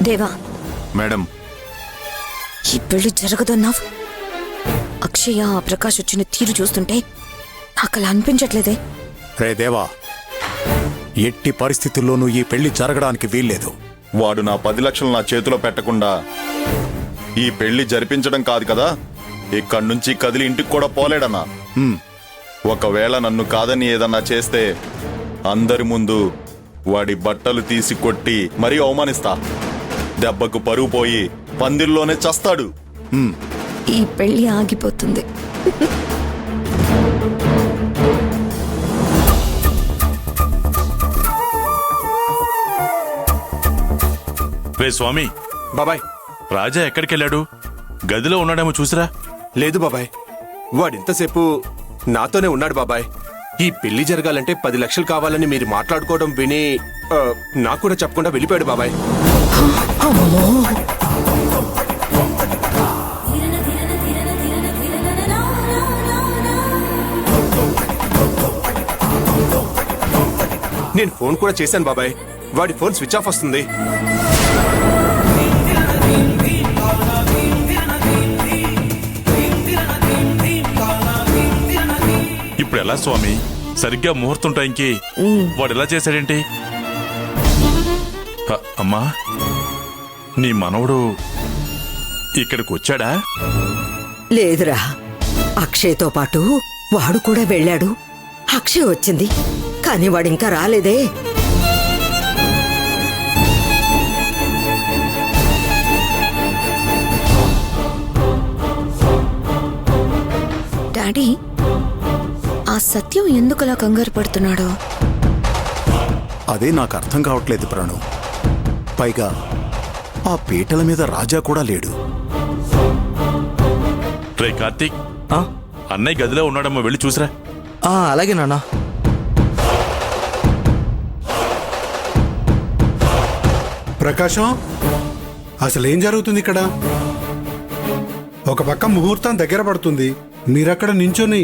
దేవా, మేడం, ఈ పెళ్లి జరగదన్నావు. అక్షయ ఆ ప్రకాష్ వచ్చిన తీరు చూస్తుంటే నాకు అలా అనిపించట్లేదే. రే దేవా, ఎట్టి పరిస్థితుల్లోనూ ఈ పెళ్లి జరగడానికి వీల్లేదు. వాడు నా 10 లక్షలు నా చేతిలో పెట్టకుండా ఈ పెళ్లి జరిపించడం కాదు కదా, ఇక్కడి నుంచి కదిలి ఇంటికి కూడా పోలేడన్నా. ఒకవేళ నన్ను కాదని ఏదన్నా చేస్తే అందరి ముందు వాడి బట్టలు తీసి కొట్టి మరీ అవమానిస్తా. దెబ్బకు పరువు పోయి పందిల్లోనే చస్తాడు. ఈ పెళ్లి ఆగిపోతుంది. రే స్వామి, బాబాయ్, రాజా ఎక్కడికెళ్ళాడు? గదిలో ఉన్నాడేమో చూసిరా. లేదు బాబాయ్, వాడింతసేపు నాతోనే ఉన్నాడు బాబాయ్. ఈ పెళ్లి జరగాలంటే 10 లక్షలు కావాలని మీరు మాట్లాడుకోవడం విని నాకు కూడా చెప్పకుండా వెళ్ళిపోయాడు బాబాయ్. నేను ఫోన్ కూడా చేశాను బాబాయ్, వాడి ఫోన్ స్విచ్ ఆఫ్ వస్తుంది. ఇప్పుడు ఎలా స్వామి? సరిగ్గా ముహూర్తం టైంకి వాడు ఎలా చేశాడేంటి? అమ్మా, నీ మనవడు ఇక్కడికి వచ్చాడా? లేదురా, అక్షయ్తో పాటు వాడు కూడా వెళ్ళాడు. అక్షయ్ వచ్చింది, కానీ వాడింకా రాలేదే. డాడీ, ఆ సత్యం ఎందుకలా కంగారు పడుతున్నాడో? అదే నాకు అర్థం కావట్లేదు ప్రాణు. పైగా ఆ పీటల మీద రాజా కూడా లేడు. రే కార్తీక్, అన్నయ్య గదిలో ఉన్నాడమ్మా, వెళ్ళి చూసిరా. అలాగే నాన్న. ప్రకాశం, అసలేం జరుగుతుంది ఇక్కడ? ఒక పక్క ముహూర్తం దగ్గర పడుతుంది, మీరక్కడ నించొని